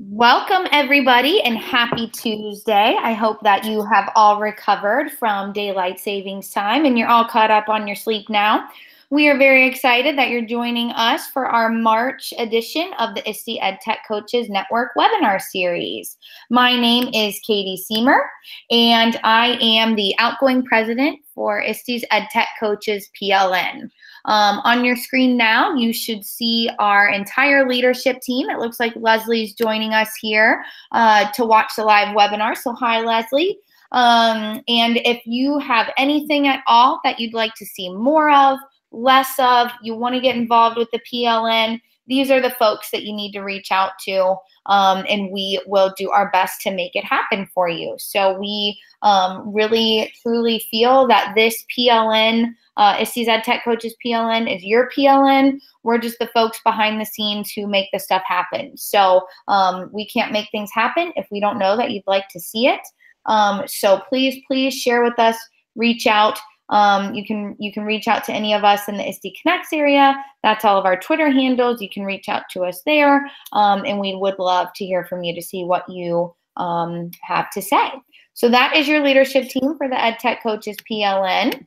Welcome, everybody, and happy Tuesday. I hope that you have all recovered from daylight savings time and you're all caught up on your sleep now. We are very excited that you're joining us for our March edition of the ISTE EdTech Coaches Network webinar series. My name is Katie Seamer, and I am the outgoing president for ISTE's EdTech Coaches PLN. On your screen now, you should see our entire leadership team. It looks like Leslie's joining us here to watch the live webinar. So hi, Leslie. And if you have anything at all that you'd like to see more of, less of, you want to get involved with the PLN, these are the folks that you need to reach out to, and we will do our best to make it happen for you. So we really, truly feel that this PLN, ISTE's EdTech Coaches PLN, is your PLN. We're just the folks behind the scenes who make the stuff happen. So we can't make things happen if we don't know that you'd like to see it. So please share with us, reach out. You can reach out to any of us in the ISTE Connects area. That's all of our Twitter handles. You can reach out to us there, and we would love to hear from you to see what you have to say. So that is your leadership team for the EdTech Coaches PLN.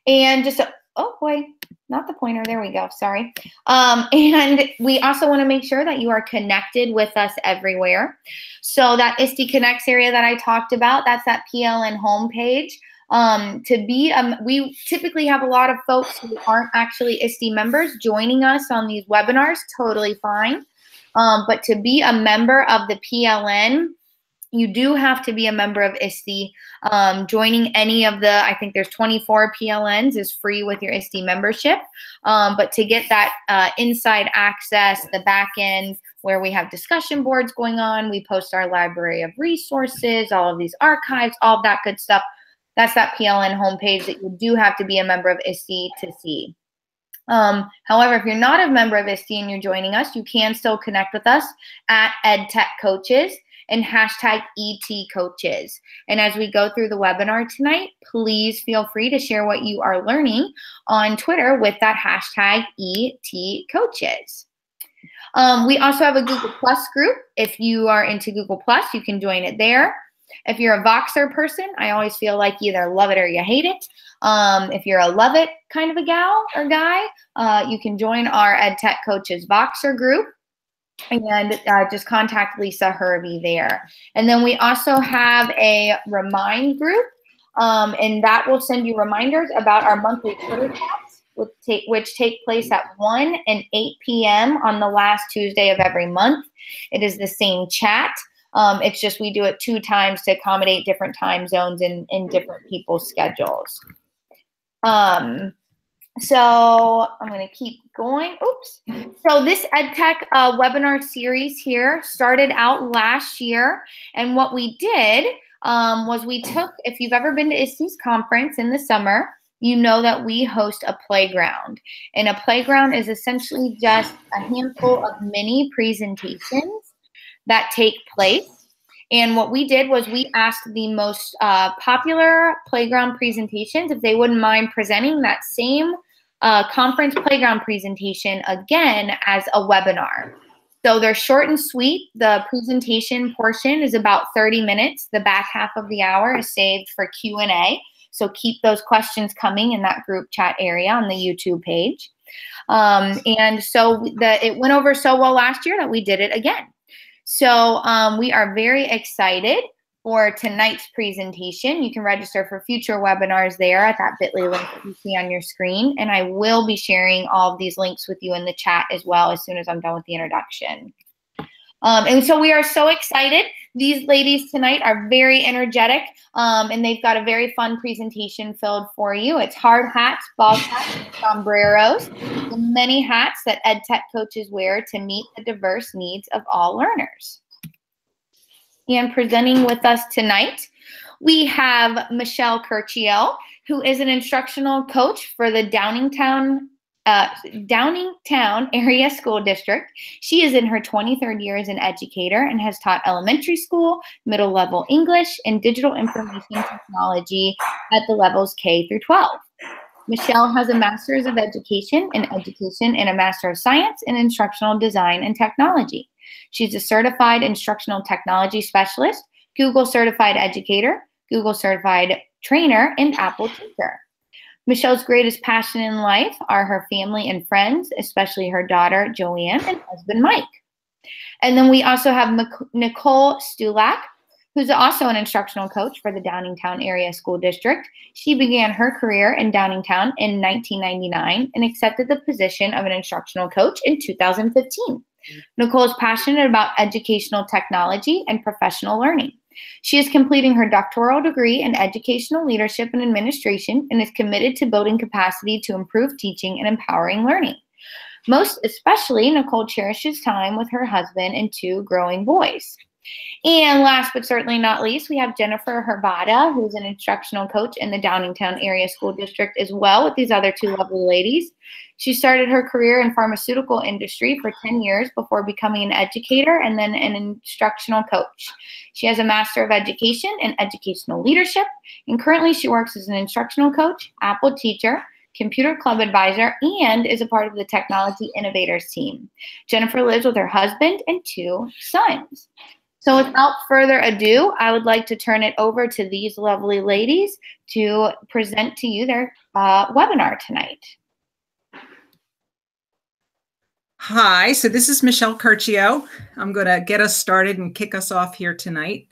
And just, oh boy, not the pointer. There we go. Sorry. And we also want to make sure that you are connected with us everywhere. So that ISTE Connects area that I talked about, that's that PLN homepage. We typically have a lot of folks who aren't actually ISTE members joining us on these webinars, totally fine. But to be a member of the PLN, you do have to be a member of ISTE. Joining any of the, I think there's 24 PLNs is free with your ISTE membership. But to get that inside access, the back end where we have discussion boards going on, we post our library of resources, all of these archives, all of that good stuff. That's that PLN homepage that you do have to be a member of ISTE to see. However, if you're not a member of ISTE and you're joining us, you can still connect with us at EdTech Coaches and hashtag #ETCoaches. And as we go through the webinar tonight, please feel free to share what you are learning on Twitter with that hashtag #ETCoaches. We also have a Google Plus group. If you are into Google Plus, you can join it there. If you're a Voxer person, I always feel like you either love it or you hate it. If you're a love it kind of a gal or guy, you can join our EdTech Coaches Voxer group and just contact Lisa Hervey there. And then we also have a Remind group, and that will send you reminders about our monthly Twitter chats, which take place at 1 and 8 p.m. on the last Tuesday of every month. It is the same chat. It's just we do it 2 times to accommodate different time zones and different people's schedules. So I'm going to keep going. Oops. So this EdTech webinar series here started out last year. And what we did was we took, if you've ever been to ISTE's conference in the summer, you know that we host a playground. And a playground is essentially just a handful of mini presentations that take place. And what we did was we asked the most popular playground presentations if they wouldn't mind presenting that same conference playground presentation again as a webinar. So they're short and sweet. The presentation portion is about 30 minutes. The back half of the hour is saved for Q&A. So keep those questions coming in that group chat area on the YouTube page. And so it went over so well last year that we did it again. So we are very excited for tonight's presentation. You can register for future webinars there at that bit.ly link that you see on your screen. And I will be sharing all of these links with you in the chat as well as soon as I'm done with the introduction. And so we are so excited. These ladies tonight are very energetic, and they've got a very fun presentation filled for you. It's hard hats, ball caps, sombreros, the many hats that EdTech coaches wear to meet the diverse needs of all learners. And presenting with us tonight, we have Michele Curcio, who is an instructional coach for the Downingtown Area School District. She is in her 23rd year as an educator and has taught elementary school, middle level English, and digital information technology at the levels K through 12. Michele has a Master's of Education in Education and a Master of Science in Instructional Design and Technology. She's a certified instructional technology specialist, Google certified educator, Google certified trainer, and Apple teacher. Michele's greatest passion in life are her family and friends, especially her daughter, Joanne, and husband, Mike. And then we also have Nicole Stulak, who's also an instructional coach for the Downingtown Area School District. She began her career in Downingtown in 1999 and accepted the position of an instructional coach in 2015. Nicole is passionate about educational technology and professional learning. She is completing her doctoral degree in educational leadership and administration and is committed to building capacity to improve teaching and empowering learning. Most especially, Nicole cherishes time with her husband and 2 growing boys. And last but certainly not least, we have Jennifer Hervada, who's an instructional coach in the Downingtown Area School District as well with these other 2 lovely ladies. She started her career in pharmaceutical industry for 10 years before becoming an educator and then an instructional coach. She has a Master of Education in Educational Leadership, and currently she works as an instructional coach, Apple teacher, computer club advisor, and is a part of the Technology Innovators team. Jennifer lives with her husband and 2 sons. So without further ado, I would like to turn it over to these lovely ladies to present to you their webinar tonight. Hi, so this is Michele Curcio. I'm going to get us started and kick us off here tonight.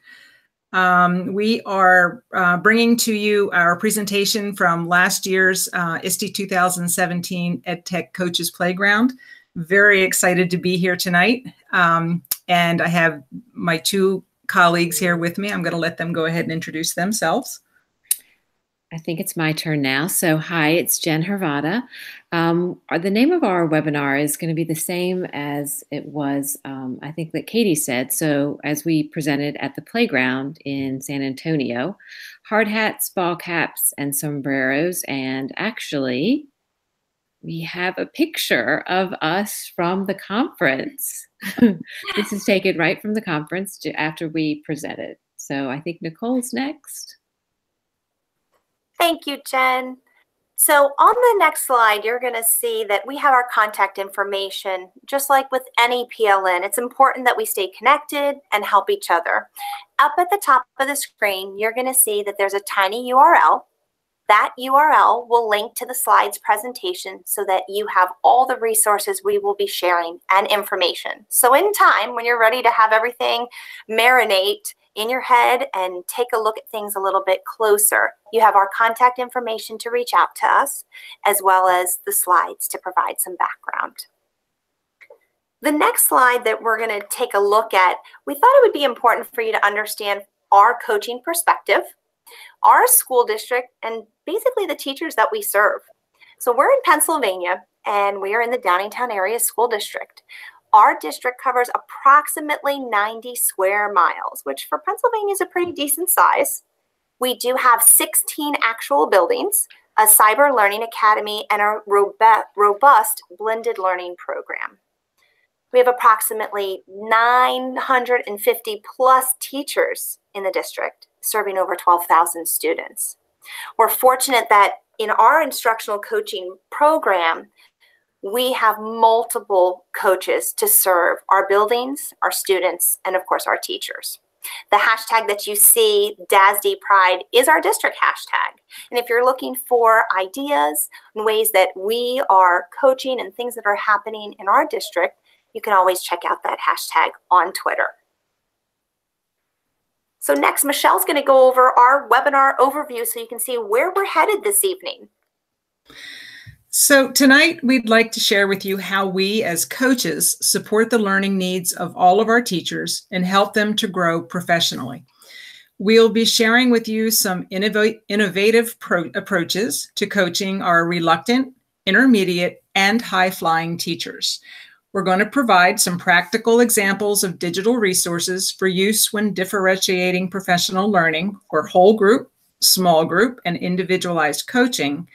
We are bringing to you our presentation from last year's ISTE 2017 EdTech Coaches Playground. Very excited to be here tonight. And I have my 2 colleagues here with me. I'm going to let them go ahead and introduce themselves. I think it's my turn now. So hi, it's Jen Hervada. The name of our webinar is going to be the same as it was, I think that Katie said. So as we presented at the playground in San Antonio, hard hats, ball caps, and sombreros. And actually, we have a picture of us from the conference. This is taken right from the conference after we presented. So I think Nicole's next. Thank you, Jen. So on the next slide, you're going to see that we have our contact information. Just like with any PLN, it's important that we stay connected and help each other. Up at the top of the screen, you're going to see that there's a tiny URL. That URL will link to the slides presentation so that you have all the resources we will be sharing and information. So in time, when you're ready to have everything marinate in your head and take a look at things a little bit closer, you have our contact information to reach out to us, as well as the slides to provide some background. The next slide that we're going to take a look at, we thought it would be important for you to understand our coaching perspective, our school district, and basically the teachers that we serve. So we're in Pennsylvania, and we are in the Downingtown Area School District. Our district covers approximately 90 square miles, which for Pennsylvania is a pretty decent size. We do have 16 actual buildings, a cyber learning academy, and a robust blended learning program. We have approximately 950 plus teachers in the district, serving over 12,000 students. We're fortunate that in our instructional coaching program, we have multiple coaches to serve our buildings, our students, and of course our teachers. The hashtag that you see, DASD Pride, is our district hashtag. And if you're looking for ideas and ways that we are coaching and things that are happening in our district, you can always check out that hashtag on Twitter. So next, Michelle's going to go over our webinar overview so you can see where we're headed this evening. So tonight, we'd like to share with you how we as coaches support the learning needs of all of our teachers and help them to grow professionally. We'll be sharing with you some innovative approaches to coaching our reluctant, intermediate, and high-flying teachers. We're going to provide some practical examples of digital resources for use when differentiating professional learning for whole group, small group, and individualized coaching.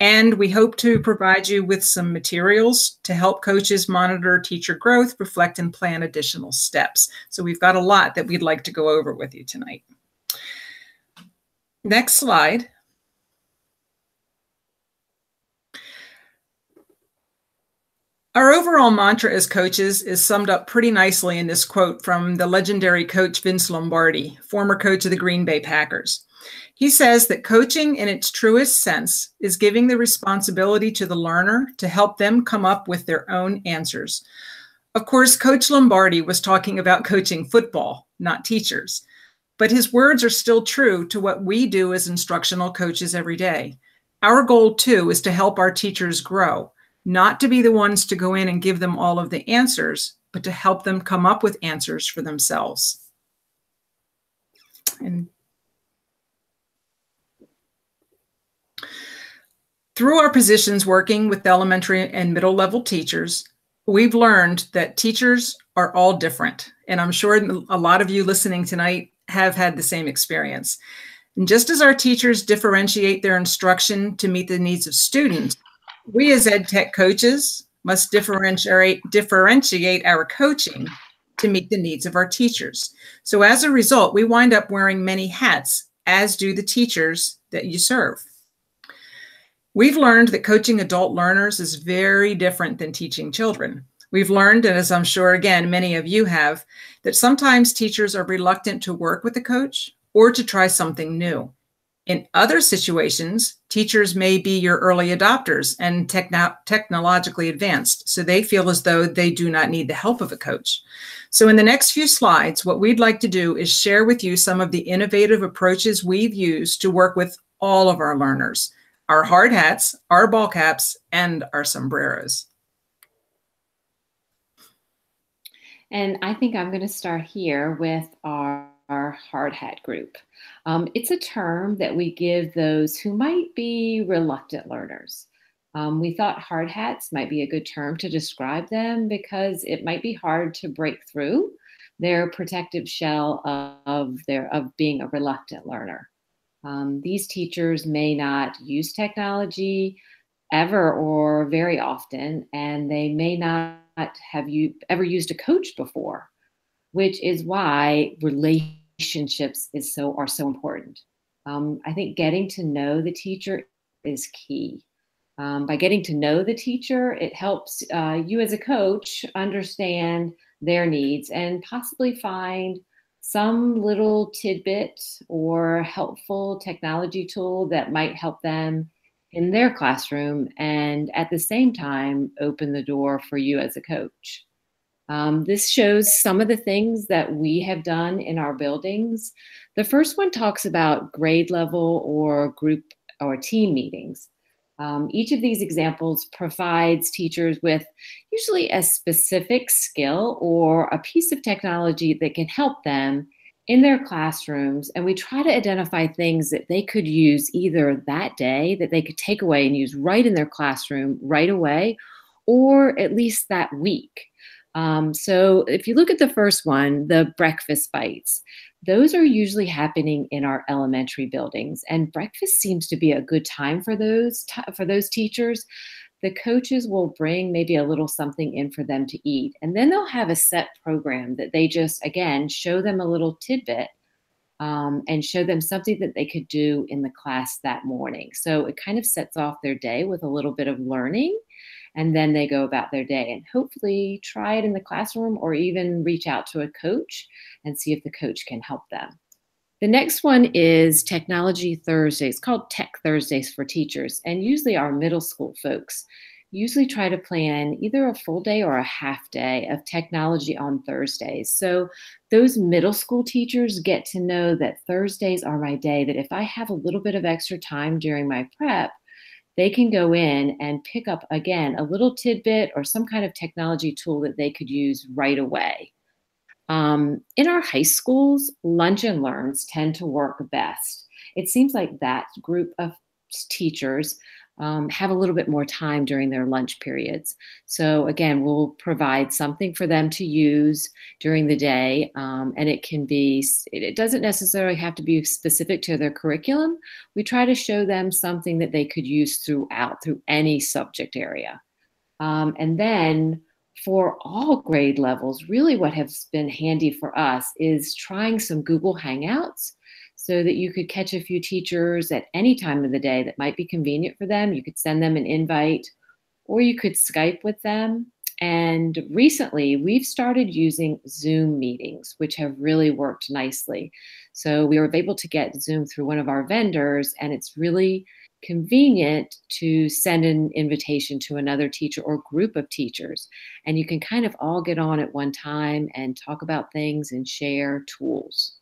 And we hope to provide you with some materials to help coaches monitor teacher growth, reflect, and plan additional steps. So we've got a lot that we'd like to go over with you tonight. Next slide. Our overall mantra as coaches is summed up pretty nicely in this quote from the legendary coach Vince Lombardi, former coach of the Green Bay Packers. He says that coaching in its truest sense is giving the responsibility to the learner to help them come up with their own answers. Of course, Coach Lombardi was talking about coaching football, not teachers. But his words are still true to what we do as instructional coaches every day. Our goal, too, is to help our teachers grow, not to be the ones to go in and give them all of the answers, but to help them come up with answers for themselves. And through our positions working with elementary and middle level teachers, we've learned that teachers are all different. And I'm sure a lot of you listening tonight have had the same experience. And just as our teachers differentiate their instruction to meet the needs of students, we as EdTech coaches must differentiate our coaching to meet the needs of our teachers. So as a result, we wind up wearing many hats, as do the teachers that you serve. We've learned that coaching adult learners is very different than teaching children. We've learned, and as I'm sure, again, many of you have, that sometimes teachers are reluctant to work with a coach or to try something new. In other situations, teachers may be your early adopters and technologically advanced, so they feel as though they do not need the help of a coach. So in the next few slides, what we'd like to do is share with you some of the innovative approaches we've used to work with all of our learners, our hard hats, our ball caps, and our sombreros. And I think I'm going to start here with our hard hat group. It's a term that we give those who might be reluctant learners. We thought hard hats might be a good term to describe them because it might be hard to break through their protective shell of being a reluctant learner. These teachers may not use technology ever or very often, and they may not have ever used a coach before, which is why relationships are so important. I think getting to know the teacher is key. By getting to know the teacher, it helps you as a coach understand their needs and possibly find some little tidbit or helpful technology tool that might help them in their classroom and at the same time open the door for you as a coach. This shows some of the things that we have done in our buildings. The first one talks about grade level or group or team meetings. Each of these examples provides teachers with usually a specific skill or a piece of technology that can help them in their classrooms. And we try to identify things that they could use either that day, that they could take away and use right in their classroom right away, or at least that week. So if you look at the first one, the breakfast bites, those are usually happening in our elementary buildings, and breakfast seems to be a good time for those teachers. The coaches will bring maybe a little something in for them to eat, and then they'll have a set program that they just, again, show them a little tidbit and show them something that they could do in the class that morning. So it kind of sets off their day with a little bit of learning, and then they go about their day and hopefully try it in the classroom or even reach out to a coach and see if the coach can help them. The next one is Technology Thursdays, called Tech Thursdays for teachers. And usually our middle school folks usually try to plan either a full day or a half day of technology on Thursdays. So those middle school teachers get to know that Thursdays are my day, that if I have a little bit of extra time during my prep, they can go in and pick up, again, a little tidbit or some kind of technology tool that they could use right away. In our high schools, lunch and learns tend to work best. It seems like that group of teachers have a little bit more time during their lunch periods. So again, we'll provide something for them to use during the day, and it doesn't necessarily have to be specific to their curriculum. We try to show them something that they could use through any subject area. And then for all grade levels, really what has been handy for us is trying some Google Hangouts so that you could catch a few teachers at any time of the day that might be convenient for them. You could send them an invite, or you could Skype with them And recently, we've started using Zoom meetings, which have really worked nicely. So we were able to get Zoom through one of our vendors, and it's really convenient to send an invitation to another teacher or group of teachers. And you can kind of all get on at one time and talk about things and share tools.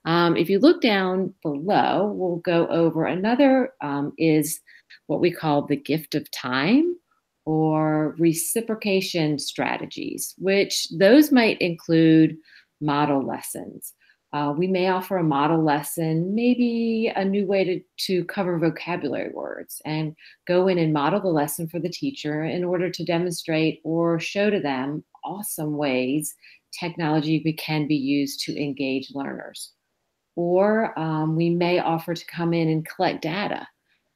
If you look down below, we'll go over another is what we call the gift of time or reciprocation strategies, which those might include model lessons. We may offer a model lesson, maybe a new way to cover vocabulary words, and go in and model the lesson for the teacher in order to demonstrate or show to them awesome ways technology can be used to engage learners. Or we may offer to come in and collect data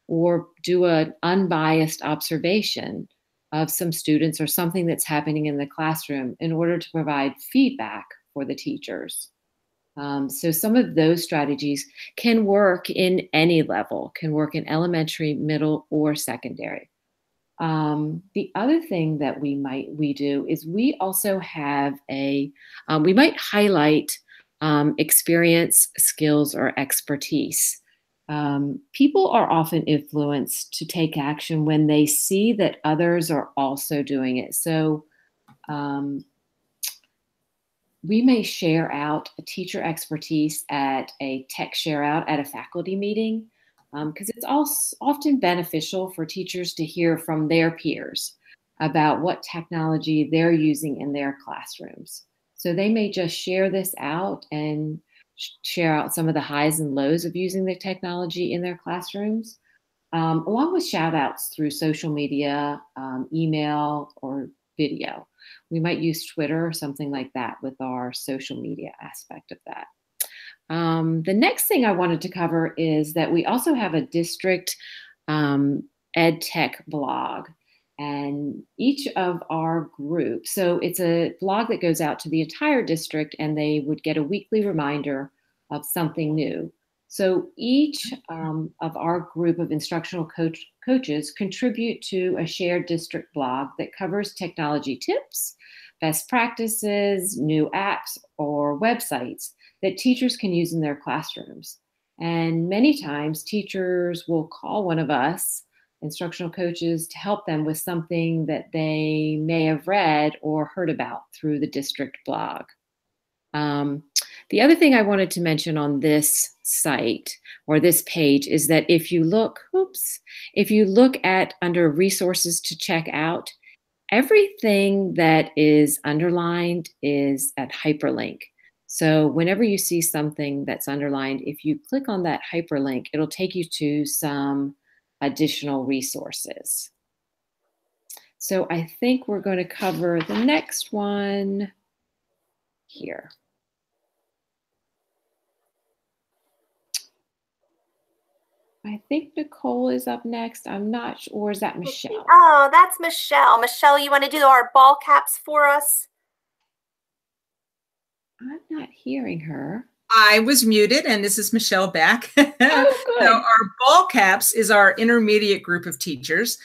or do an unbiased observation of some students or something that's happening in the classroom in order to provide feedback for the teachers. So some of those strategies can work in any level, can work in elementary, middle, or secondary. The other thing that we do is we also have we might highlight experience, skills, or expertise. People are often influenced to take action when they see that others are also doing it. So we may share out a teacher expertise at a tech share out at a faculty meeting, because it's often beneficial for teachers to hear from their peers about what technology they're using in their classrooms. So they may just share this out and share out some of the highs and lows of using the technology in their classrooms, along with shout outs through social media, email, or video. We might use Twitter or something like that with our social media aspect of that. The next thing I wanted to cover is that we also have a district EdTech blog. And each of our groups, so it's a blog that goes out to the entire district, and they would get a weekly reminder of something new. So each of our group of instructional coaches contribute to a shared district blog that covers technology tips, best practices, new apps, or websites that teachers can use in their classrooms. And many times teachers will call one of us instructional coaches to help them with something that they may have read or heard about through the district blog. The other thing I wanted to mention on this site or this page is that if you look at under resources to check out, everything that is underlined is at hyperlink. So whenever you see something that's underlined, if you click on that hyperlink, it'll take you to some additional resources. So I think we're going to cover the next one here. I think Nicole is up next. I'm not sure, or is that Michelle? Oh, that's Michelle. Michelle, you want to do our ball caps for us? I'm not hearing her. I was muted, and this is Michelle back. Oh, good. So our ball caps is our intermediate group of teachers.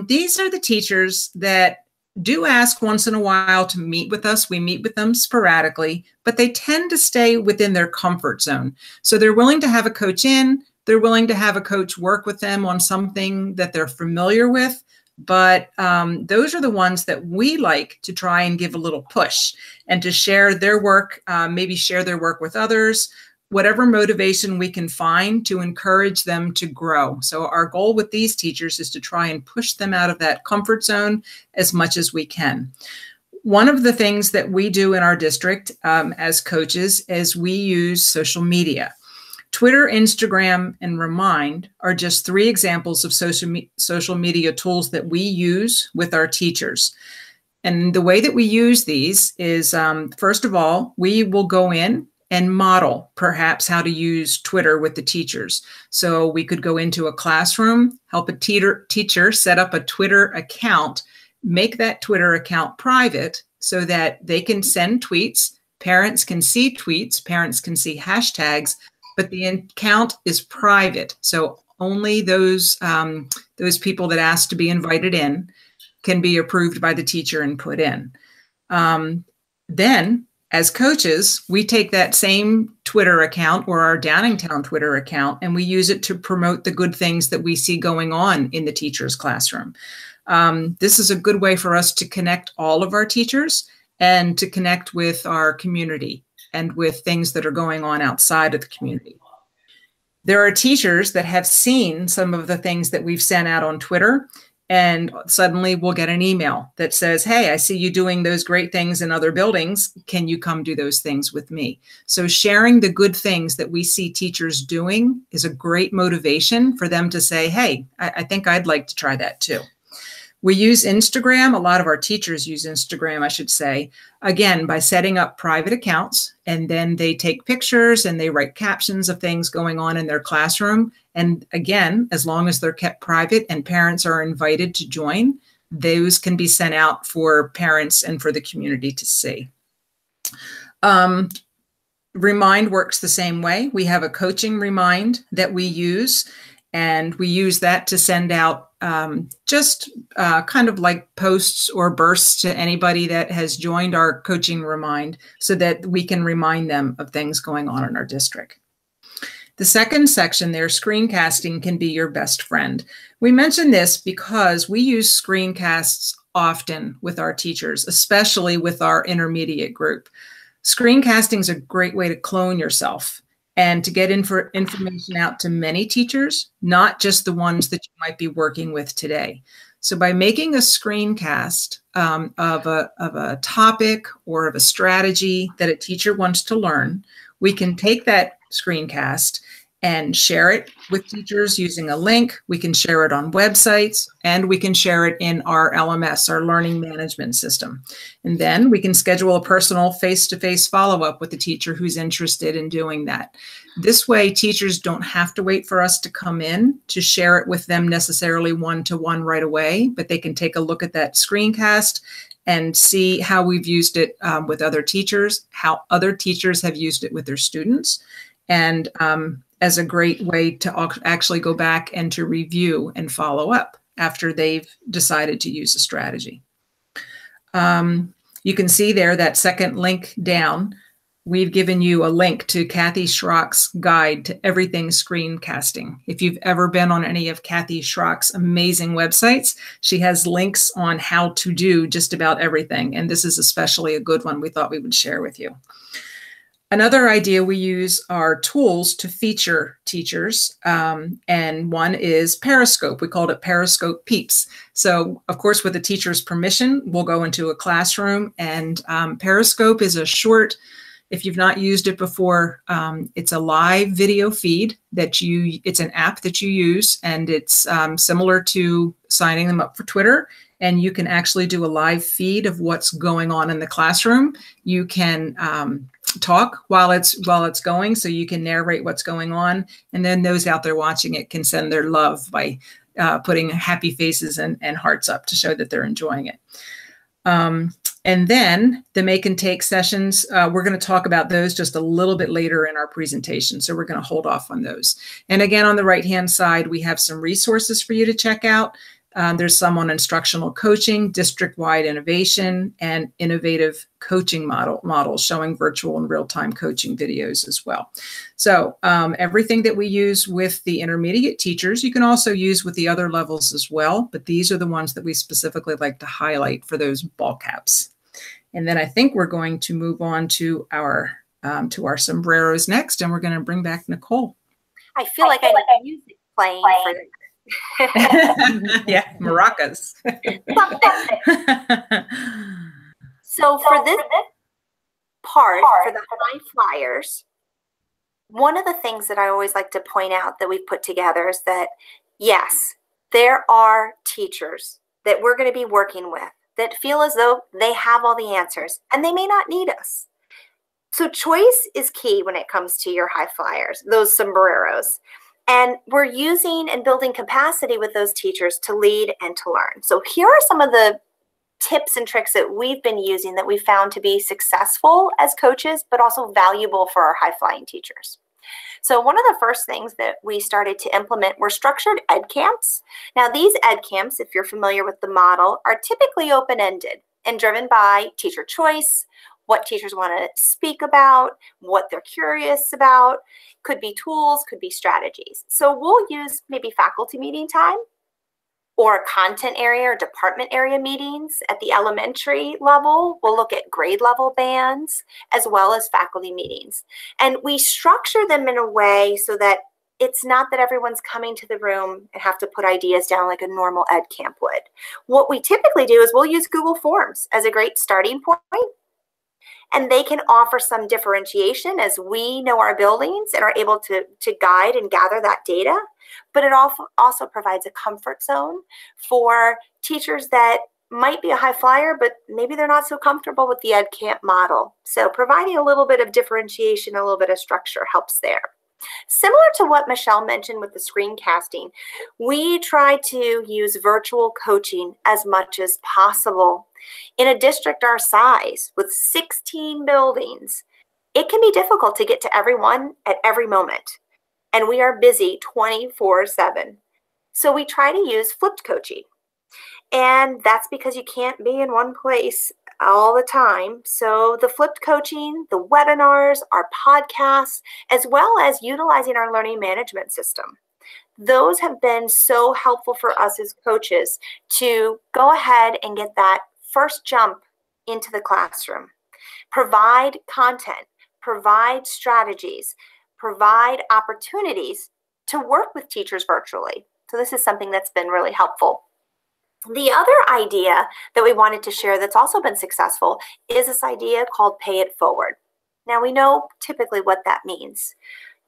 These are the teachers that do ask once in a while to meet with us. We meet with them sporadically, but they tend to stay within their comfort zone. So they're willing to have a coach in. They're willing to have a coach work with them on something that they're familiar with. But those are the ones that we like to try and give a little push and to share their work, maybe share their work with others, whatever motivation we can find to encourage them to grow. So our goal with these teachers is to try and push them out of that comfort zone as much as we can. One of the things that we do in our district as coaches is we use social media. Twitter, Instagram, and Remind are just 3 examples of social media tools that we use with our teachers. And the way that we use these is, first of all, we will go in and model perhaps how to use Twitter with the teachers. So we could go into a classroom, help a teacher set up a Twitter account, make that Twitter account private so that they can send tweets, parents can see tweets, parents can see hashtags, but the account is private. So only those people that ask to be invited in can be approved by the teacher and put in. Then, as coaches, we take that same Twitter account or our Downingtown Twitter account, and we use it to promote the good things that we see going on in the teacher's classroom. This is a good way for us to connect all of our teachers and to connect with our community and with things that are going on outside of the community. There are teachers that have seen some of the things that we've sent out on Twitter, and suddenly we'll get an email that says, hey, I see you doing those great things in other buildings. Can you come do those things with me? So sharing the good things that we see teachers doing is a great motivation for them to say, hey, I think I'd like to try that too. We use Instagram. A lot of our teachers use Instagram, I should say, again, by setting up private accounts, and then they take pictures and they write captions of things going on in their classroom. And again, as long as they're kept private and parents are invited to join, those can be sent out for parents and for the community to see. Remind works the same way. We have a coaching Remind that we use, and we use that to send out just kind of like posts or bursts to anybody that has joined our coaching Remind, so that we can remind them of things going on in our district. The second section there, screencasting, can be your best friend. We mention this because we use screencasts often with our teachers, especially with our intermediate group. Screencasting is a great way to clone yourself and to get information out to many teachers, not just the ones that you might be working with today. So by making a screencast of a topic or of a strategy that a teacher wants to learn, we can take that screencast and share it with teachers using a link. We can share it on websites, and we can share it in our LMS, our learning management system. And then we can schedule a personal face-to-face follow-up with the teacher who's interested in doing that. This way, teachers don't have to wait for us to come in to share it with them necessarily one-to-one right away, but they can take a look at that screencast and see how we've used it with other teachers, how other teachers have used it with their students, and as a great way to actually go back and to review and follow up after they've decided to use a strategy. You can see there that second link down, we've given you a link to Kathy Schrock's guide to everything screencasting. If you've ever been on any of Kathy Schrock's amazing websites, she has links on how to do just about everything. And this is especially a good one we thought we would share with you. Another idea we use are tools to feature teachers, and one is Periscope. We called it Periscope Peeps. So, of course, with the teacher's permission, we'll go into a classroom, and Periscope is a short, if you've not used it before, it's a live video feed that it's an app that you use, and it's similar to signing them up for Twitter. And you can actually do a live feed of what's going on in the classroom. You can talk while it's going, so you can narrate what's going on, and then those out there watching it can send their love by putting happy faces and hearts up to show that they're enjoying it. And then the make and take sessions, we're going to talk about those just a little bit later in our presentation, so we're going to hold off on those. And again, on the right-hand side, we have some resources for you to check out. There's some on instructional coaching, district-wide innovation, and innovative coaching models showing virtual and real-time coaching videos as well. So everything that we use with the intermediate teachers, you can also use with the other levels as well, but these are the ones that we specifically like to highlight for those ball caps. And then I think we're going to move on to our sombreros next, and we're going to bring back Nicole. I feel like I need music playing for this. Yeah, maracas. So for this part, for the high flyers, one of the things that I always like to point out that we've put together is that, yes, there are teachers that we're going to be working with that feel as though they have all the answers, and they may not need us. So choice is key when it comes to your high flyers, those sombreros. And we're using and building capacity with those teachers to lead and to learn. So here are some of the tips and tricks that we've been using that we found to be successful as coaches, but also valuable for our high-flying teachers. So one of the first things that we started to implement were structured ed camps. Now these ed camps, if you're familiar with the model, are typically open-ended and driven by teacher choice, what teachers want to speak about, what they're curious about, could be tools, could be strategies. So we'll use maybe faculty meeting time or content area or department area meetings at the elementary level. We'll look at grade level bands as well as faculty meetings. And we structure them in a way so that it's not that everyone's coming to the room and have to put ideas down like a normal ed camp would. What we typically do is we'll use Google Forms as a great starting point. And they can offer some differentiation as we know our buildings and are able to guide and gather that data. But it also provides a comfort zone for teachers that might be a high flyer, but maybe they're not so comfortable with the ed camp model. So providing a little bit of differentiation, a little bit of structure helps there. Similar to what Michele mentioned with the screencasting, we try to use virtual coaching as much as possible. In a district our size with 16 buildings, it can be difficult to get to everyone at every moment. And we are busy 24/7. So we try to use flipped coaching. And that's because you can't be in one place all the time. So the flipped coaching, the webinars, our podcasts, as well as utilizing our learning management system. Those have been so helpful for us as coaches to go ahead and get that first jump into the classroom. Provide content, provide strategies, provide opportunities to work with teachers virtually. So this is something that's been really helpful. The other idea that we wanted to share that's also been successful is this idea called pay it forward. Now we know typically what that means.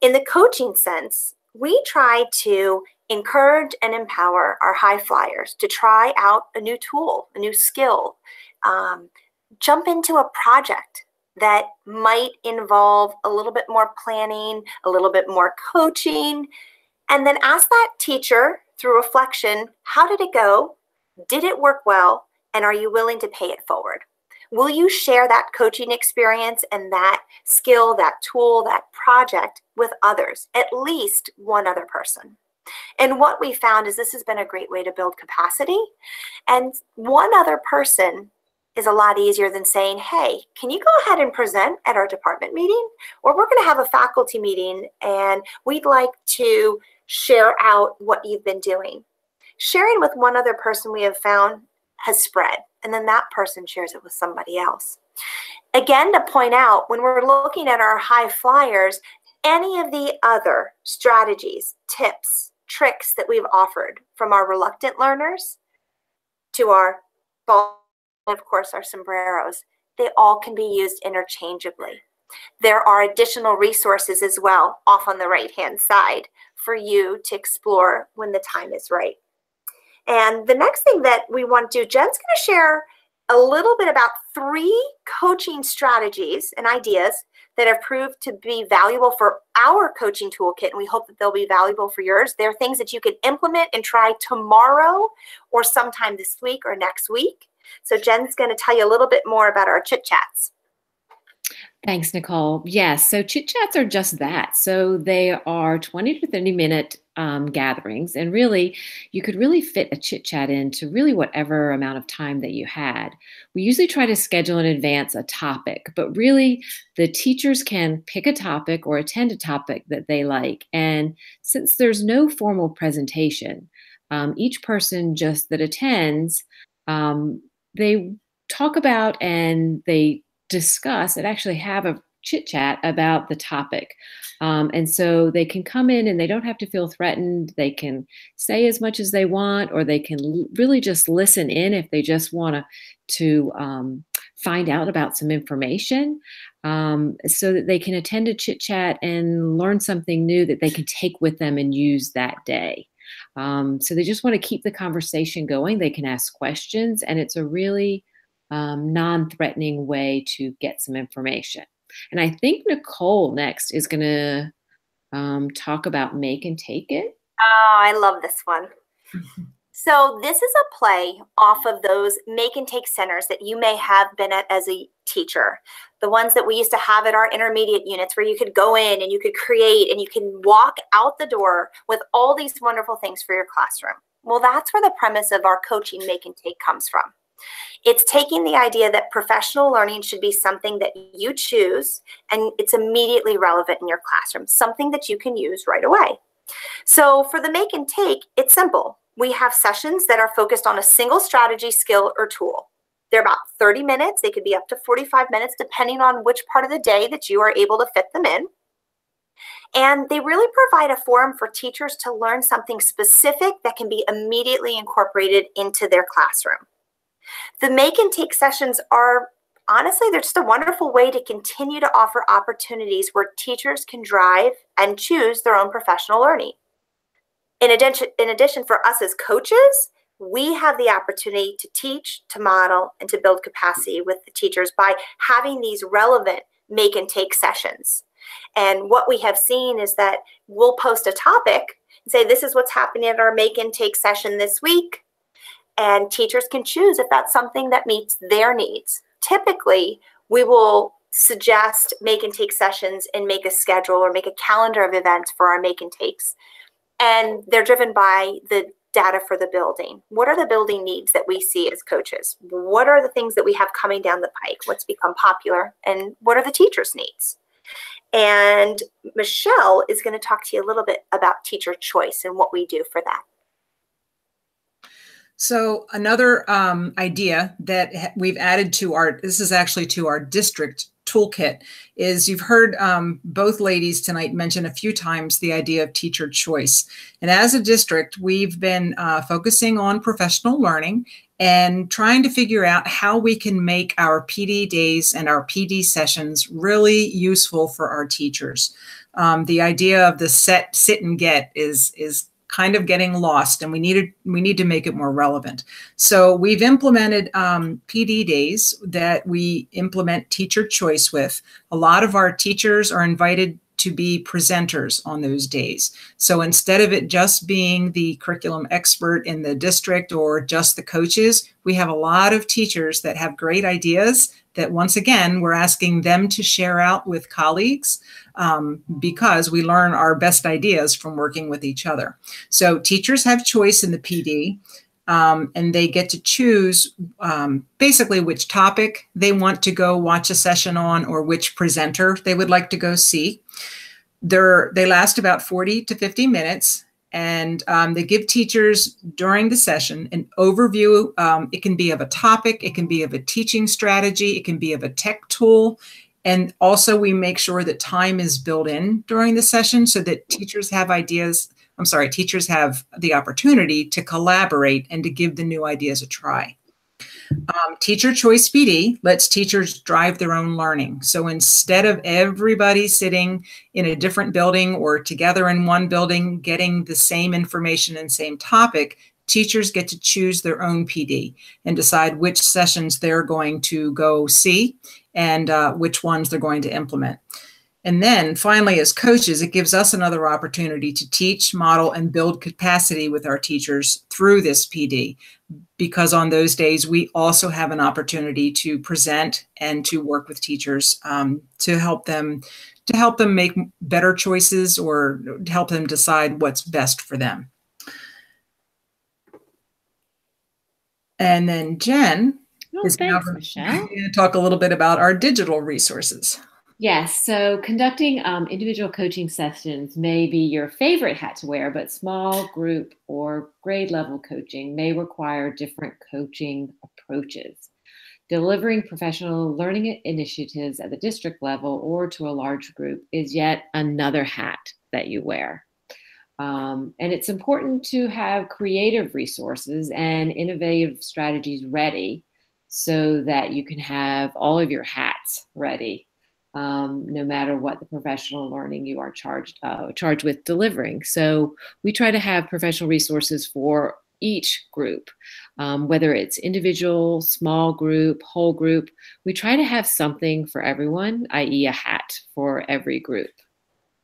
In the coaching sense, we try to encourage and empower our high flyers to try out a new tool, a new skill, jump into a project that might involve a little bit more planning, a little bit more coaching, and then ask that teacher through reflection, how did it go? Did it work well? And are you willing to pay it forward? Will you share that coaching experience and that skill, that tool, that project with others, at least one other person? And what we found is this has been a great way to build capacity. And one other person is a lot easier than saying, hey, can you go ahead and present at our department meeting? Or we're going to have a faculty meeting and we'd like to share out what you've been doing. Sharing with one other person we have found has spread, and then that person shares it with somebody else. Again, to point out, when we're looking at our high flyers, any of the other strategies, tips, tricks that we've offered, from our reluctant learners to our, of course, our sombreros, they all can be used interchangeably. There are additional resources as well off on the right-hand side for you to explore when the time is right. And the next thing that we want to do, Jen's going to share a little bit about 3 coaching strategies and ideas that have proved to be valuable for our coaching toolkit, and we hope that they'll be valuable for yours. They're things that you can implement and try tomorrow or sometime this week or next week. So Jen's going to tell you a little bit more about our chit chats. Thanks, Nicole. Yes, so chit chats are just that. So they are 20 to 30 minute gatherings, and really, you could really fit a chit chat into really whatever amount of time that you had. We usually try to schedule in advance a topic, but really, the teachers can pick a topic or attend a topic that they like. And since there's no formal presentation, each person just that attends, they talk about and they discuss and actually have a chit chat about the topic. And so they can come in and they don't have to feel threatened. They can say as much as they want, or they can really just listen in if they just want to find out about some information, so that they can attend a chit chat and learn something new that they can take with them and use that day. So they just want to keep the conversation going. They can ask questions, and it's a really non-threatening way to get some information. And I think Nicole next is going to talk about Make and Take It. Oh, I love this one. So this is a play off of those make and take centers that you may have been at as a teacher, the ones that we used to have at our intermediate units where you could go in and you could create and you can walk out the door with all these wonderful things for your classroom. Well, that's where the premise of our coaching make and take comes from. It's taking the idea that professional learning should be something that you choose and it's immediately relevant in your classroom, something that you can use right away. So for the make and take, it's simple. We have sessions that are focused on a single strategy, skill, or tool. They're about 30 minutes. They could be up to 45 minutes, depending on which part of the day that you are able to fit them in. And they really provide a forum for teachers to learn something specific that can be immediately incorporated into their classroom. The make and take sessions are, honestly, they're just a wonderful way to continue to offer opportunities where teachers can drive and choose their own professional learning. In addition, for us as coaches, we have the opportunity to teach, to model, and to build capacity with the teachers by having these relevant make and take sessions. And what we have seen is that we'll post a topic and say, this is what's happening at our make and take session this week. And teachers can choose if that's something that meets their needs. Typically, we will suggest make and take sessions and make a schedule or make a calendar of events for our make and takes. And they're driven by the data for the building. What are the building needs that we see as coaches? What are the things that we have coming down the pike? What's become popular? And what are the teachers' needs? And Michele is going to talk to you a little bit about teacher choice and what we do for that. So another idea that we've added to this is actually to our district toolkit, is you've heard both ladies tonight mention a few times the idea of teacher choice. And as a district, we've been focusing on professional learning and trying to figure out how we can make our PD days and our PD sessions really useful for our teachers. The idea of the sit and get is kind of getting lost, and we need to make it more relevant. So we've implemented PD days that we implement teacher choice with. A lot of our teachers are invited to be presenters on those days. So instead of it just being the curriculum expert in the district or just the coaches, we have a lot of teachers that have great ideas that, once again, we're asking them to share out with colleagues because we learn our best ideas from working with each other. So teachers have choice in the PD, and they get to choose basically which topic they want to go watch a session on or which presenter they would like to go see. They last about 40 to 50 minutes. And they give teachers during the session an overview. It can be of a topic, it can be of a teaching strategy, it can be of a tech tool. And also we make sure that time is built in during the session so that teachers have teachers have the opportunity to collaborate and to give the new ideas a try. Teacher Choice PD lets teachers drive their own learning. So instead of everybody sitting in a different building or together in one building getting the same information and same topic, teachers get to choose their own PD and decide which sessions they're going to go see and which ones they're going to implement. And then finally, as coaches, it gives us another opportunity to teach, model, and build capacity with our teachers through this PD, because on those days, we also have an opportunity to present and to work with teachers to help them make better choices or to help them decide what's best for them. And then Jen is now going to talk a little bit about our digital resources. Yes, so conducting individual coaching sessions may be your favorite hat to wear, but small group or grade level coaching may require different coaching approaches. Delivering professional learning initiatives at the district level or to a large group is yet another hat that you wear. And it's important to have creative resources and innovative strategies ready so that you can have all of your hats ready. No matter what the professional learning you are charged with delivering. So we try to have professional resources for each group, whether it's individual, small group, whole group. We try to have something for everyone, i.e. a hat for every group.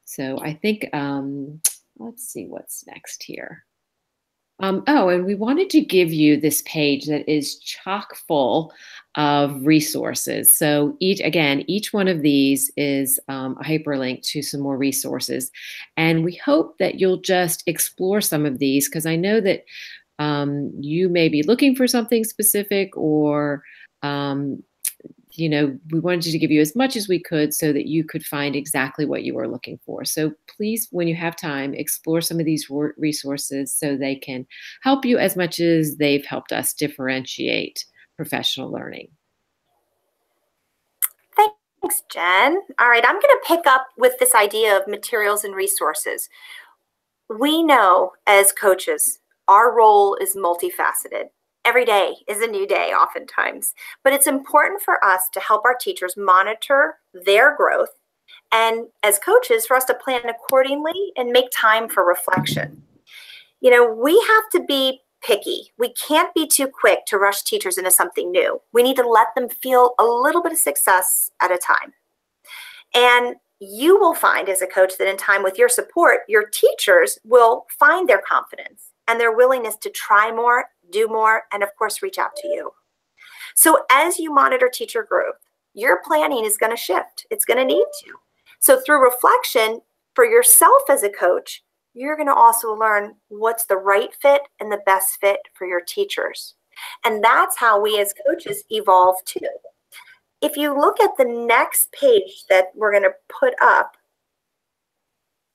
So I think, let's see what's next here. And we wanted to give you this page that is chock full of resources. So each one of these is a hyperlink to some more resources. And we hope that you'll just explore some of these, because I know that you may be looking for something specific, or we wanted to give you as much as we could so that you could find exactly what you were looking for. So please, when you have time, explore some of these resources so they can help you as much as they've helped us differentiate professional learning. Thanks, Jen. All right, I'm going to pick up with this idea of materials and resources. We know as coaches, our role is multifaceted. Every day is a new day oftentimes, but it's important for us to help our teachers monitor their growth, and as coaches, for us to plan accordingly and make time for reflection. We have to be picky. We can't be too quick to rush teachers into something new. We need to let them feel a little bit of success at a time. And you will find as a coach that in time with your support, your teachers will find their confidence and their willingness to try more, do more, and of course, reach out to you. So as you monitor teacher growth, your planning is going to shift. It's going to need to. So through reflection for yourself as a coach, you're going to also learn what's the right fit and the best fit for your teachers. And that's how we as coaches evolve too. If you look at the next page that we're going to put up,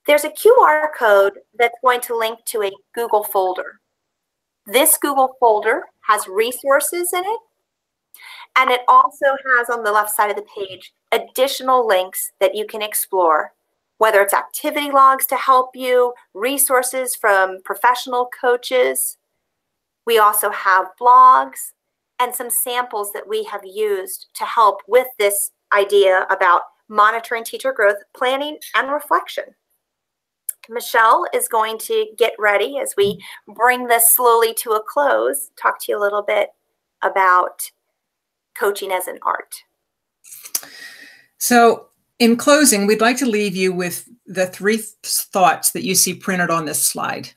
there's a QR code that's going to link to a Google folder. This Google folder has resources in it, and it also has on the left side of the page additional links that you can explore, whether it's activity logs to help you, resources from professional coaches. We also have blogs and some samples that we have used to help with this idea about monitoring teacher growth, planning, and reflection. Michele is going to get ready as we bring this slowly to a close, talk to you a little bit about coaching as an art. So in closing, we'd like to leave you with the 3 thoughts that you see printed on this slide,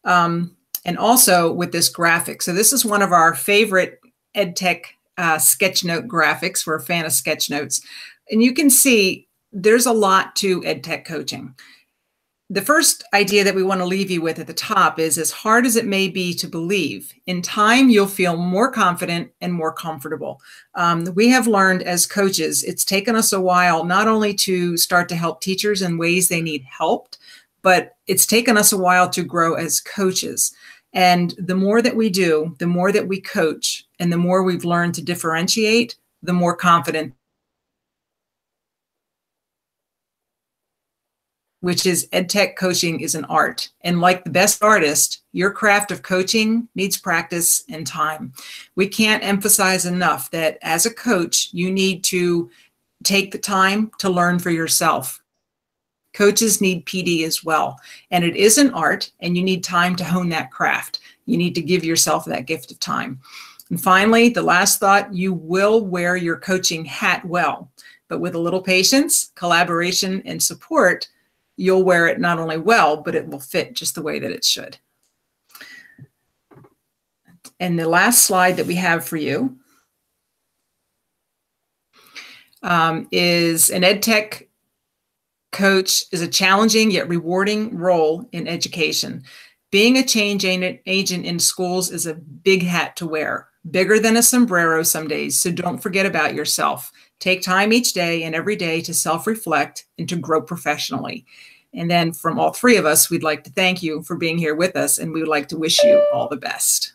and also with this graphic. So this is one of our favorite EdTech sketchnote graphics. We're a fan of sketchnotes. And you can see there's a lot to EdTech coaching. The first idea that we want to leave you with at the top is, as hard as it may be to believe, in time you'll feel more confident and more comfortable. We have learned as coaches, it's taken us a while not only to start to help teachers in ways they need helped, but it's taken us a while to grow as coaches. And the more that we do, the more that we coach, and the more we've learned to differentiate, the more confident, which is EdTech coaching is an art. And like the best artist, your craft of coaching needs practice and time. We can't emphasize enough that as a coach, you need to take the time to learn for yourself. Coaches need PD as well. And it is an art, and you need time to hone that craft. You need to give yourself that gift of time. And finally, the last thought, you will wear your coaching hat well, but with a little patience, collaboration, and support, you'll wear it not only well, but it will fit just the way that it should. And the last slide that we have for you is an EdTech coach is a challenging yet rewarding role in education. Being a change agent in schools is a big hat to wear, bigger than a sombrero some days, so don't forget about yourself. Take time each day and every day to self-reflect and to grow professionally. And then from all 3 of us, we'd like to thank you for being here with us, and we would like to wish you all the best.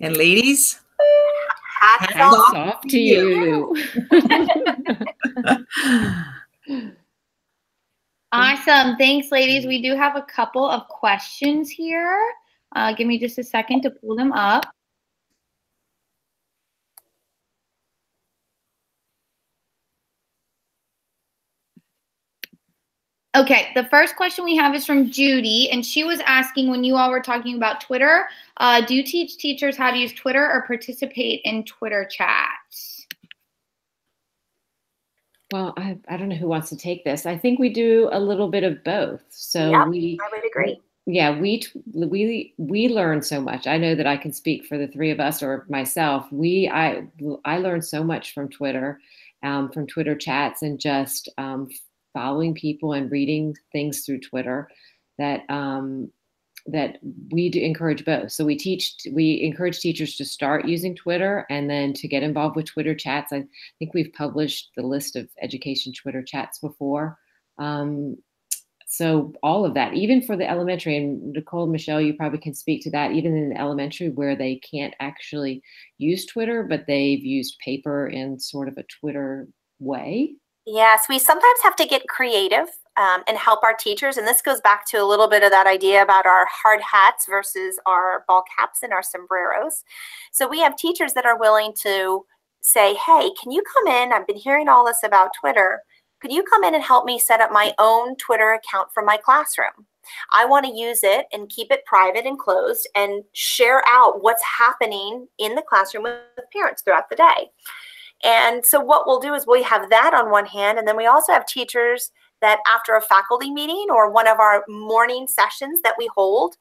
And ladies, Hats off to you. Awesome. Thanks, ladies. We do have a couple of questions here. Give me just a second to pull them up. Okay, the first question we have is from Judy, and she was asking, when you all were talking about Twitter, do you teach teachers how to use Twitter or participate in Twitter chats? Well, I don't know who wants to take this. I think we do a little bit of both. So yep, I would agree. Yeah, we learn so much. I know that I can speak for the three of us or myself. I learned so much from Twitter chats, and just following people and reading things through Twitter that that we do encourage both. So we encourage teachers to start using Twitter and then to get involved with Twitter chats. I think we've published the list of education Twitter chats before. So all of that, even for the elementary, and Nicole, Michelle, you probably can speak to that, even in the elementary where they can't actually use Twitter, but they've used paper in sort of a Twitter way. Yes, we sometimes have to get creative and help our teachers. And this goes back to a little bit of that idea about our hard hats versus our ball caps and our sombreros. So we have teachers that are willing to say, hey, can you come in? I've been hearing all this about Twitter. Could you come in and help me set up my own Twitter account for my classroom? I want to use it and keep it private and closed and share out what's happening in the classroom with parents throughout the day. And so what we'll do is we have that on one hand, and then we also have teachers that after a faculty meeting or one of our morning sessions that we hold,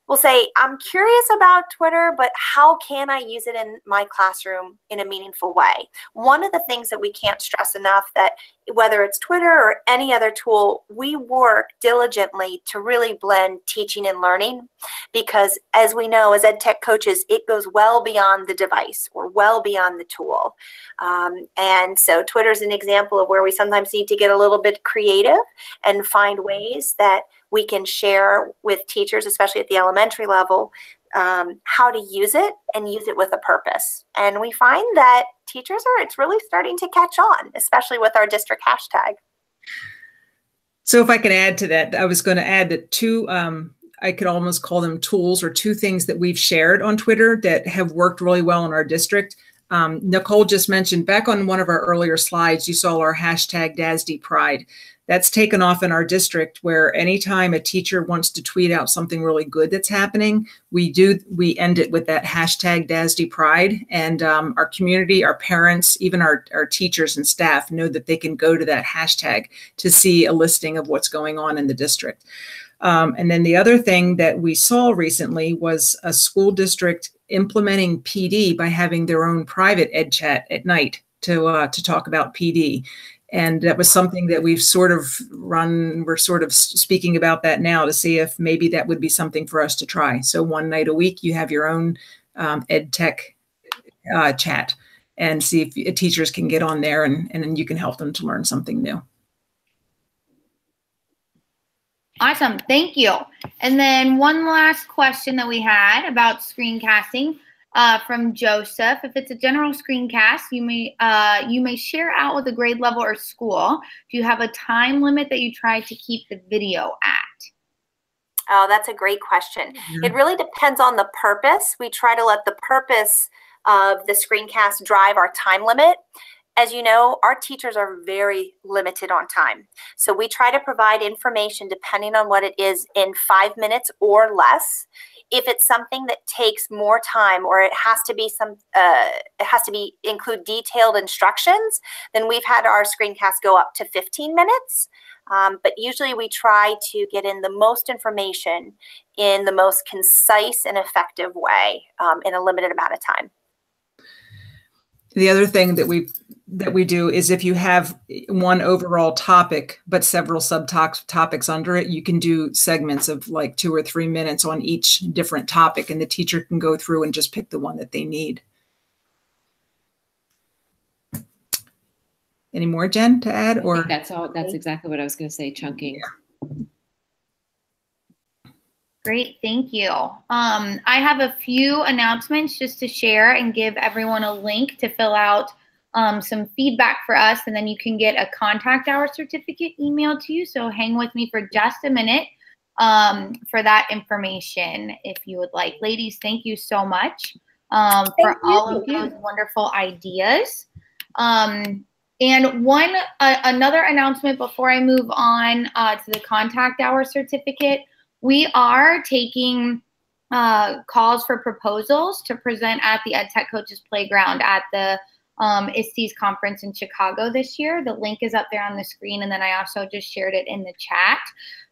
will say, I'm curious about Twitter, but how can I use it in my classroom in a meaningful way? One of the things that we can't stress enough, that whether it's Twitter or any other tool, we work diligently to really blend teaching and learning, because as we know, as EdTech coaches, it goes well beyond the device or well beyond the tool. And so Twitter is an example of where we sometimes need to get a little bit creative and find ways that we can share with teachers, especially at the elementary level, how to use it and use it with a purpose. And we find that it's really starting to catch on, especially with our district hashtag. So if I can add to that, I was going to add that I could almost call them tools, or two things that we've shared on Twitter that have worked really well in our district. Nicole just mentioned, back on one of our earlier slides, you saw our hashtag DASD Pride. That's taken off in our district, where anytime a teacher wants to tweet out something really good that's happening, we end it with that hashtag DASD Pride. And our community, our parents, even our teachers and staff know that they can go to that hashtag to see a listing of what's going on in the district. And then the other thing that we saw recently was a school district implementing PD by having their own private ed chat at night to talk about PD. And that was something that we've sort of we're sort of speaking about that now to see if maybe that would be something for us to try. So one night a week, you have your own EdTech chat, and see if teachers can get on there, and then you can help them to learn something new. Awesome, thank you. And then one last question that we had about screencasting from Joseph. If it's a general screencast, you may share out with a grade level or school. Do you have a time limit that you try to keep the video at? Oh, that's a great question. It really depends on the purpose. We try to let the purpose of the screencast drive our time limit. As you know, our teachers are very limited on time. So we try to provide information depending on what it is in 5 minutes or less. If it's something that takes more time, or it has to include detailed instructions, then we've had our screencast go up to 15 minutes. But usually we try to get in the most information in the most concise and effective way in a limited amount of time. The other thing that we do is, if you have one overall topic but several subtopics under it, you can do segments of like 2 or 3 minutes on each different topic, and the teacher can go through and just pick the one that they need. Any more, Jen, to add? Or that's all. That's exactly what I was going to say. Chunking. Yeah. Great, thank you. I have a few announcements just to share and give everyone a link to fill out some feedback for us, and then you can get a contact hour certificate emailed to you. So hang with me for just a minute for that information if you would like. Ladies, thank you so much for all of those wonderful ideas. And another announcement before I move on to the contact hour certificate. We are taking calls for proposals to present at the EdTech Coaches Playground at the ISTE's conference in Chicago this year. The link is up there on the screen, and then I also just shared it in the chat.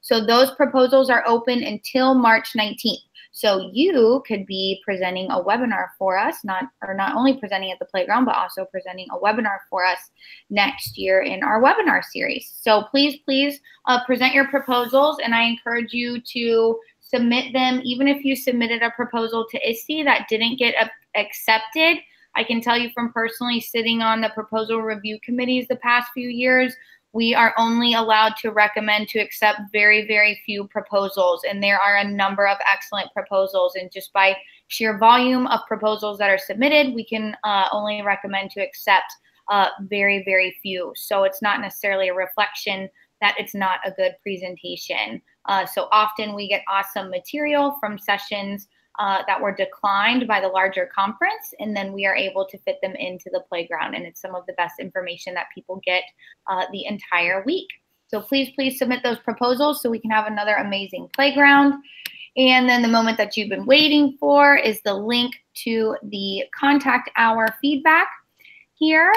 So those proposals are open until March 19th. So you could be presenting a webinar for us, not only presenting at the playground, but also presenting a webinar for us next year in our webinar series. So please present your proposals, and I encourage you to submit them. Even if you submitted a proposal to ISTE that didn't get accepted, I can tell you from personally sitting on the proposal review committees the past few years, we are only allowed to recommend to accept very, very few proposals. And there are a number of excellent proposals. And just by sheer volume of proposals that are submitted, we can only recommend to accept very, very few. So it's not necessarily a reflection that it's not a good presentation. So often we get awesome material from sessions that were declined by the larger conference, and then we are able to fit them into the playground. And it's some of the best information that people get the entire week. So please submit those proposals so we can have another amazing playground. And then the moment that you've been waiting for is the link to the contact hour feedback here.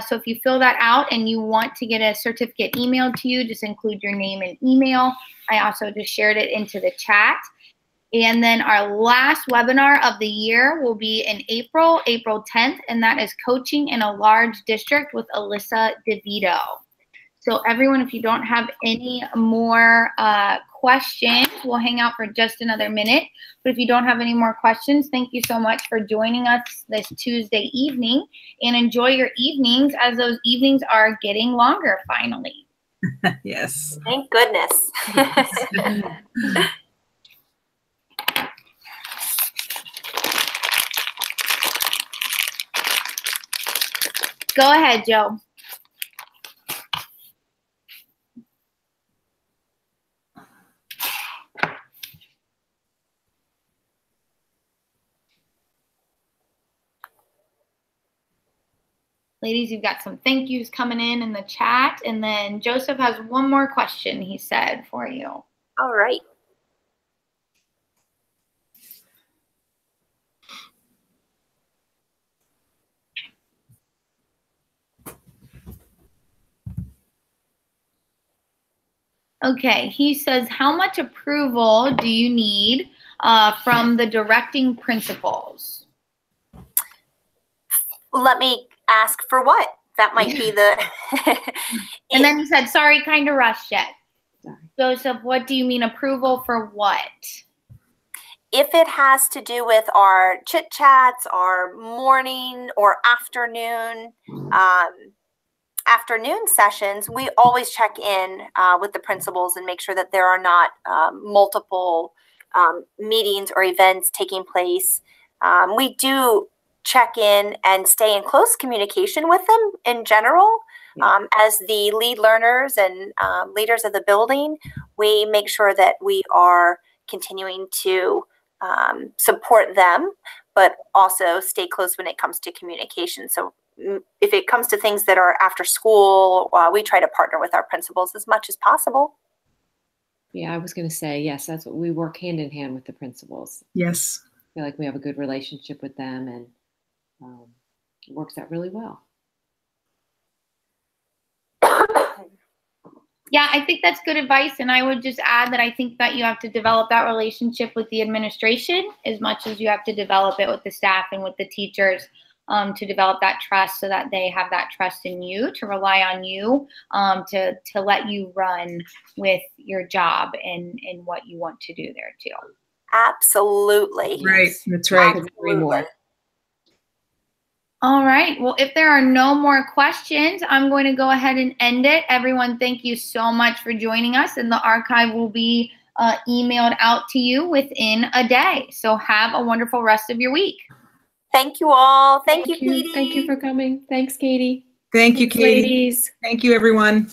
So if you fill that out and you want to get a certificate emailed to you, just include your name and email. I also just shared it into the chat. And then our last webinar of the year will be in April 10th, and that is Coaching in a Large District with Alyssa DeVito. So everyone, if you don't have any more questions, we'll hang out for just another minute. But if you don't have any more questions, thank you so much for joining us this Tuesday evening, and enjoy your evenings as those evenings are getting longer finally. Yes. Thank goodness. Yes. Go ahead, Joe. Ladies, you've got some thank yous coming in the chat. And then Joseph has one more question, he said, for you. All right. Okay, he says, how much approval do you need from the directing principals? Let me ask for what? That might be the... And then he said, sorry, kind of rushed it. Joseph, what do you mean approval for what? If it has to do with our chit chats, our morning or afternoon sessions, we always check in with the principals and make sure that there are not multiple meetings or events taking place. We do check in and stay in close communication with them in general. As the lead learners and leaders of the building, we make sure that we are continuing to support them, but also stay close when it comes to communication. So if it comes to things that are after school, we try to partner with our principals as much as possible. Yeah, I was going to say, yes, that's what we work hand in hand with the principals. Yes. I feel like we have a good relationship with them, and it works out really well. Yeah, I think that's good advice. And I would just add that I think that you have to develop that relationship with the administration as much as you have to develop it with the staff and with the teachers, to develop that trust so that they have that trust in you, to rely on you, to let you run with your job and what you want to do there too. Absolutely. Right. That's right. Absolutely. All right. Well, if there are no more questions, I'm going to go ahead and end it. Everyone, thank you so much for joining us, and the archive will be emailed out to you within a day. So have a wonderful rest of your week. Thank you all. Thank you, Katie. Thank you for coming. Thanks, Katie. Thank you, Thanks, Katie. ladies. Thank you, everyone.